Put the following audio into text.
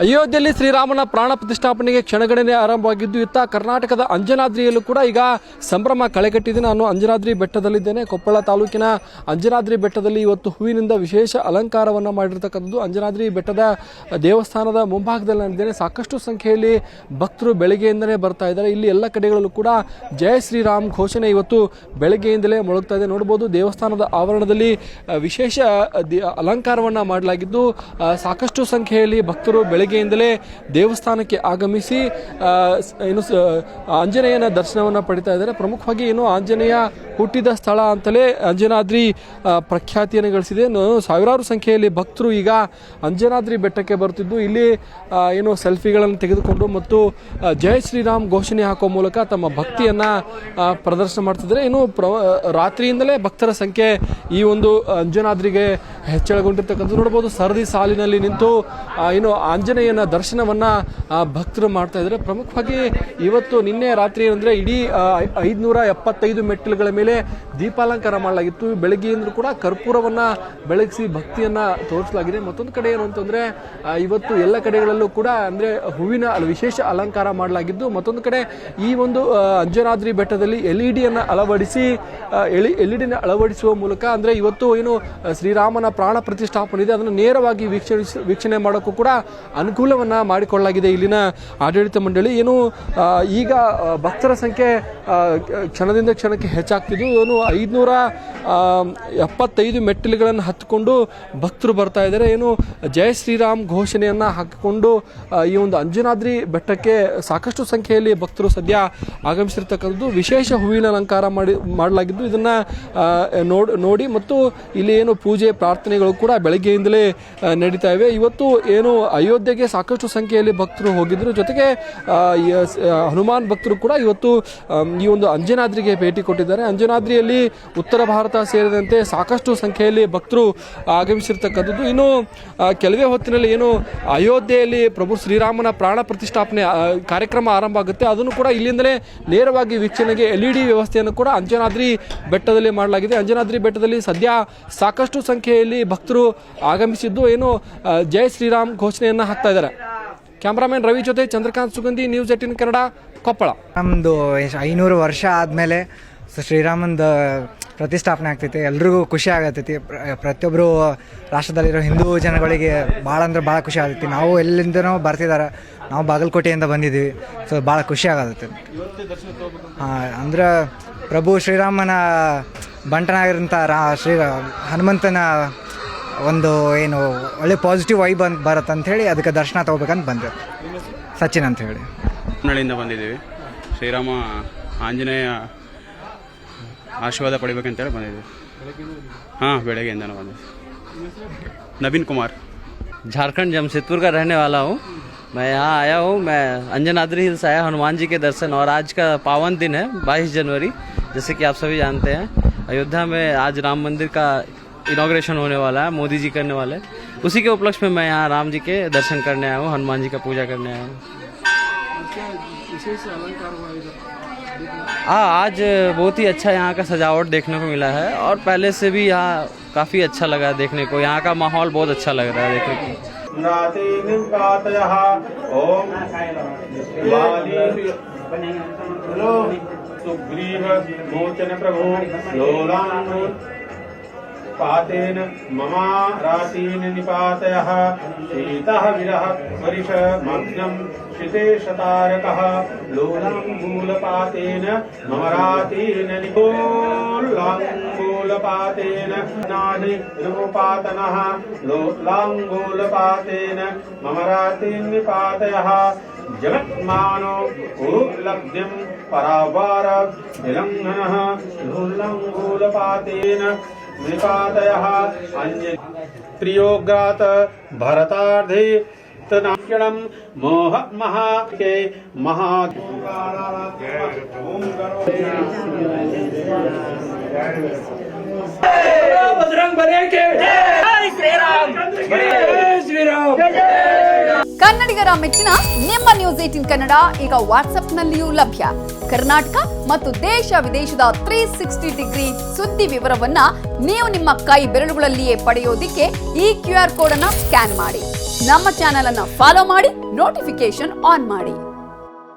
ಅಯೋಧ್ಯೆಯಲ್ಲಿ ಶ್ರೀರಾಮನ ಪ್ರಾಣ ಪ್ರತಿಷ್ಠಾಪನೆಗೆ ಕ್ಷಣಗಣನೆ ಆರಂಭವಾಗಿದ್ದು ಇತ್ತ ಕರ್ನಾಟಕದ ಅಂಜನಾದ್ರಿಯಲ್ಲೂ ಕೂಡ ಈಗ ಸಂಭ್ರಮ ಕಳೆಗಟ್ಟಿದೆ. ನಾನು ಅಂಜನಾದ್ರಿ ಬೆಟ್ಟದಲ್ಲಿದ್ದೇನೆ. ಕೊಪ್ಪಳ ತಾಲೂಕಿನ ಅಂಜನಾದ್ರಿ ಬೆಟ್ಟದಲ್ಲಿ ಇವತ್ತು ಹೂವಿನಿಂದ ವಿಶೇಷ ಅಲಂಕಾರವನ್ನು ಮಾಡಿರ್ತಕ್ಕಂಥದ್ದು. ಅಂಜನಾದ್ರಿ ಬೆಟ್ಟದ ದೇವಸ್ಥಾನದ ಮುಂಭಾಗದಲ್ಲಿ ನಾನಿದ್ದೇನೆ. ಸಾಕಷ್ಟು ಸಂಖ್ಯೆಯಲ್ಲಿ ಭಕ್ತರು ಬೆಳಗ್ಗೆಯಿಂದಲೇ ಬರ್ತಾ ಇದ್ದಾರೆ. ಇಲ್ಲಿ ಎಲ್ಲ ಕಡೆಗಳಲ್ಲೂ ಕೂಡ ಜಯ ಶ್ರೀರಾಮ್ ಘೋಷಣೆ ಇವತ್ತು ಬೆಳಗ್ಗೆಯಿಂದಲೇ ಮೊಳಗ್ತಾ ಇದೆ. ನೋಡ್ಬೋದು, ದೇವಸ್ಥಾನದ ಆವರಣದಲ್ಲಿ ವಿಶೇಷ ಅಲಂಕಾರವನ್ನು ಮಾಡಲಾಗಿದ್ದು ಸಾಕಷ್ಟು ಸಂಖ್ಯೆಯಲ್ಲಿ ಭಕ್ತರು ಬೆಳಗ್ಗೆಯಿಂದಲೇ ದೇವಸ್ಥಾನಕ್ಕೆ ಆಗಮಿಸಿ ಆಂಜನೇಯನ ದರ್ಶನವನ್ನು ಪಡಿತಾ ಇದ್ದಾರೆ. ಪ್ರಮುಖವಾಗಿ ಆಂಜನೇಯ ಹುಟ್ಟಿದ ಸ್ಥಳ ಅಂತಲೇ ಅಂಜನಾದ್ರಿ ಪ್ರಖ್ಯಾತಿಯನ್ನು ಗಳಿಸಿದೆ. ಸಾವಿರಾರು ಸಂಖ್ಯೆಯಲ್ಲಿ ಭಕ್ತರು ಈಗ ಅಂಜನಾದ್ರಿ ಬೆಟ್ಟಕ್ಕೆ ಬರುತ್ತಿದ್ದು ಇಲ್ಲಿ ಸೆಲ್ಫಿಗಳನ್ನು ತೆಗೆದುಕೊಂಡು ಮತ್ತು ಜೈ ಶ್ರೀರಾಮ್ ಘೋಷಣೆ ಹಾಕುವ ಮೂಲಕ ತಮ್ಮ ಭಕ್ತಿಯನ್ನು ಪ್ರದರ್ಶನ ಮಾಡ್ತಿದ್ದಾರೆ. ರಾತ್ರಿಯಿಂದಲೇ ಭಕ್ತರ ಸಂಖ್ಯೆ ಈ ಒಂದು ಅಂಜನಾದ್ರಿಗೆ ಹೆಚ್ಚಳಗೊಂಡಿರ್ತಕ್ಕಂಥದ್ದು ನೋಡ್ಬೋದು. ಸರದಿ ಸಾಲಿನಲ್ಲಿ ನಿಂತು ಆಂಜನೇಯನ ದರ್ಶನವನ್ನು ಭಕ್ತರು ಮಾಡ್ತಾ ಇದ್ದಾರೆ. ಪ್ರಮುಖವಾಗಿ ಇವತ್ತು ನಿನ್ನೆ ರಾತ್ರಿ ಅಂದರೆ ಇಡೀ 575 ಮೆಟ್ಟಿಲುಗಳ ಮೇಲೆ ದೀಪಾಲಂಕಾರ ಮಾಡಲಾಗಿತ್ತು. ಬೆಳಗ್ಗೆಯಿಂದಲೂ ಕೂಡ ಕರ್ಪೂರವನ್ನು ಬೆಳಗಿಸಿ ಭಕ್ತಿಯನ್ನು ತೋರಿಸಲಾಗಿದೆ. ಮತ್ತೊಂದು ಕಡೆ ಏನು ಅಂತಂದರೆ ಇವತ್ತು ಎಲ್ಲ ಕಡೆಗಳಲ್ಲೂ ಕೂಡ ಅಂದರೆ ಹೂವಿನ ವಿಶೇಷ ಅಲಂಕಾರ ಮಾಡಲಾಗಿದ್ದು, ಮತ್ತೊಂದು ಕಡೆ ಈ ಒಂದು ಅಂಜನಾದ್ರಿ ಬೆಟ್ಟದಲ್ಲಿ LED ಅಳವಡಿಸುವ ಮೂಲಕ ಅಂದರೆ ಇವತ್ತು ಶ್ರೀರಾಮನ ಪ್ರಾಣ ಪ್ರತಿಷ್ಠಾಪನೆ ಇದೆ, ಅದನ್ನು ನೇರವಾಗಿ ವೀಕ್ಷಣೆ ಮಾಡೋಕ್ಕೂ ಕೂಡ ಅನುಕೂಲವನ್ನು ಮಾಡಿಕೊಳ್ಳಲಾಗಿದೆ ಇಲ್ಲಿನ ಆಡಳಿತ ಮಂಡಳಿ. ಈಗ ಭಕ್ತರ ಸಂಖ್ಯೆ ಕ್ಷಣದಿಂದ ಕ್ಷಣಕ್ಕೆ ಹೆಚ್ಚಾಗ್ತಿದ್ದು 575 ಮೆಟ್ಟಿಲುಗಳನ್ನು ಹತ್ತಿಕೊಂಡು ಭಕ್ತರು ಬರ್ತಾ ಇದ್ದಾರೆ. ಜಯ ಶ್ರೀರಾಮ್ ಘೋಷಣೆಯನ್ನು ಹಾಕಿಕೊಂಡು ಈ ಒಂದು ಅಂಜನಾದ್ರಿ ಬೆಟ್ಟಕ್ಕೆ ಸಾಕಷ್ಟು ಸಂಖ್ಯೆಯಲ್ಲಿ ಭಕ್ತರು ಸದ್ಯ ಆಗಮಿಸಿರ್ತಕ್ಕಂಥದ್ದು. ವಿಶೇಷ ಹೂವಿನ ಅಲಂಕಾರ ಮಾಡಲಾಗಿದ್ದು ಇದನ್ನು ನೋಡಿ ಮತ್ತು ಇಲ್ಲಿ ಪೂಜೆ ಪ್ರಾರ್ಥನೆಗಳು ಕೂಡ ಬೆಳಗ್ಗೆಯಿಂದಲೇ ನಡೀತಾ ಇವೆ. ಇವತ್ತು ಅಯೋಧ್ಯೆಗೆ ಸಾಕಷ್ಟು ಸಂಖ್ಯೆಯಲ್ಲಿ ಭಕ್ತರು ಹೋಗಿದ್ರು. ಜೊತೆಗೆ ಹನುಮಾನ್ ಭಕ್ತರು ಕೂಡ ಇವತ್ತು ಈ ಒಂದು ಅಂಜನಾದ್ರಿಗೆ ಭೇಟಿ ಕೊಟ್ಟಿದ್ದಾರೆ. ಅಂಜನಾದ್ರಿಯಲ್ಲಿ ಉತ್ತರ ಭಾರತ ಸೇರಿದಂತೆ ಸಾಕಷ್ಟು ಸಂಖ್ಯೆಯಲ್ಲಿ ಭಕ್ತರು ಆಗಮಿಸಿರ್ತಕ್ಕಂಥದ್ದು. ಕೆಲವೇ ಹೊತ್ತಿನಲ್ಲಿ ಅಯೋಧ್ಯೆಯಲ್ಲಿ ಪ್ರಭು ಶ್ರೀರಾಮನ ಪ್ರಾಣ ಪ್ರತಿಷ್ಠಾಪನೆ ಕಾರ್ಯಕ್ರಮ ಆರಂಭ ಆಗುತ್ತೆ. ಅದನ್ನು ಕೂಡ ಇಲ್ಲಿಂದಲೇ ನೇರವಾಗಿ ವೀಕ್ಷಣೆಗೆ LED ವ್ಯವಸ್ಥೆಯನ್ನು ಕೂಡ ಅಂಜನಾದ್ರಿ ಬೆಟ್ಟದಲ್ಲಿ ಮಾಡಲಾಗಿದೆ. ಅಂಜನಾದ್ರಿ ಬೆಟ್ಟದಲ್ಲಿ ಸದ್ಯ ಸಾಕಷ್ಟು ಸಂಖ್ಯೆಯಲ್ಲಿ ಭಕ್ತರು ಆಗಮಿಸಿದ್ದು ಜೈ ಶ್ರೀರಾಮ್ ಘೋಷಣೆಯನ್ನು ಹಾಕ್ತಾ ಇದ್ದಾರೆ. ಕ್ಯಾಮ್ರಾಮನ್ ರವಿ ಜೊತೆ ಚಂದ್ರಕಾಂತ್ ಸುಗಂಧಿ, ನ್ಯೂಸ್ 18 ಕನ್ನಡ, ಕೊಪ್ಪಳ. ನಮ್ಮದು 500 ವರ್ಷ ಆದಮೇಲೆ ಶ್ರೀರಾಮಂದು ಪ್ರತಿಷ್ಠಾಪನೆ ಆಗ್ತೈತಿ. ಎಲ್ರಿಗೂ ಖುಷಿ ಆಗತ್ತೈತಿ. ಪ್ರತಿಯೊಬ್ಬರು ರಾಷ್ಟ್ರದಲ್ಲಿರೋ ಹಿಂದೂ ಜನಗಳಿಗೆ ಭಾಳ ಅಂದ್ರೆ ಭಾಳ ಖುಷಿ ಆಗತ್ತೈತಿ. ನಾವು ಎಲ್ಲಿಂದನೋ ಬರ್ತಿದ್ದಾರೆ, ನಾವು ಬಾಗಲಕೋಟೆಯಿಂದ ಬಂದಿದ್ದೀವಿ. ಸೊ ಭಾಳ ಖುಷಿ ಆಗತ್ತೆ. ಅಂದ್ರೆ ಪ್ರಭು ಶ್ರೀರಾಮನ ಬಂಟನಾಗಿರೋಂಥ ಹನುಮಂತನ ಒಂದು ಒಳ್ಳೆ ಪಾಸಿಟಿವ್ ವೈಬ್ ಬರುತ್ತೆ ಅಂಥೇಳಿ ಅದಕ್ಕೆ ದರ್ಶನ ತೊಗೋಬೇಕಂತ ಬಂದೆ. ಸಚಿನ್ ಅಂತ ಹೇಳಿ ಹೊನ್ನಾಳಿಯಿಂದ ಬಂದಿದ್ದೀವಿ. ಶ್ರೀರಾಮ ಆಂಜನೇಯ ಆಶೀರ್ವಾದ ಪಡಿಬೇಕಂತೇಳಿ ಬಂದಿದ್ದೀವಿ. ಬೆಳಗ್ಗೆಯಿಂದ ಬಂದಿದ್ದೀವಿ. नवीन कुमार, झारखंड जमशेदपुर का रहने वाला हूँ. मैं यहाँ आया हूँ. मैं अंजनाद्री हिल्स आया हनुमान जी के दर्शन, और आज का पावन दिन है 22 जनवरी, जैसे कि आप सभी जानते हैं. अयोध्या में आज राम मंदिर का इनॉग्रेशन होने वाला है, मोदी जी करने वाले. उसी के उपलक्ष्य में मैं यहाँ राम जी के दर्शन करने आया हूँ, हनुमान जी का पूजा करने आया हूँ. आज बहुत ही अच्छा यहाँ का सजावट देखने को मिला है, और पहले से भी यहाँ काफ़ी अच्छा लगा है देखने को. यहाँ का माहौल बहुत अच्छा लग रहा है देखने को. पातेन ममा रातीन निपातयः शीतः विरह वर्ष मग्नं शिते शतारकः लोलाङ्गूलपातेन मम रातीन निकोलाङ्गूलपातेन नादि रूपातनः लोलाङ्गूलपातेन मम रातीन निपातयः जगत्मानो उलब्ध्यं परावार विलङ्घनः लोलाङ्गूलपातेन निपातयः प्रियोग्रात भरतार्धे तनाक्षणं मोह महाके महा ಕನ್ನಡಿಗರ ಮೆಚ್ಚಿನ ನಿಮ್ಮ ನ್ಯೂಸ್ 18 ಕನ್ನಡ ಈಗ ವಾಟ್ಸ್ಆಪ್ನಲ್ಲಿಯೂ ಲಭ್ಯ. ಕರ್ನಾಟಕ ಮತ್ತು ದೇಶ ವಿದೇಶದ 360 ಡಿಗ್ರಿ ಸುದ್ದಿ ವಿವರವನ್ನ ನೀವು ನಿಮ್ಮ ಕೈ ಬೆರಳುಗಳಲ್ಲಿಯೇ ಪಡೆಯೋದಿಕ್ಕೆ ಈ QR ಕೋಡ್ ಅನ್ನ ಸ್ಕ್ಯಾನ್ ಮಾಡಿ. ನಮ್ಮ ಚಾನೆಲ್ ಅನ್ನ ಫಾಲೋ ಮಾಡಿ, ನೋಟಿಫಿಕೇಶನ್ ಆನ್ ಮಾಡಿ.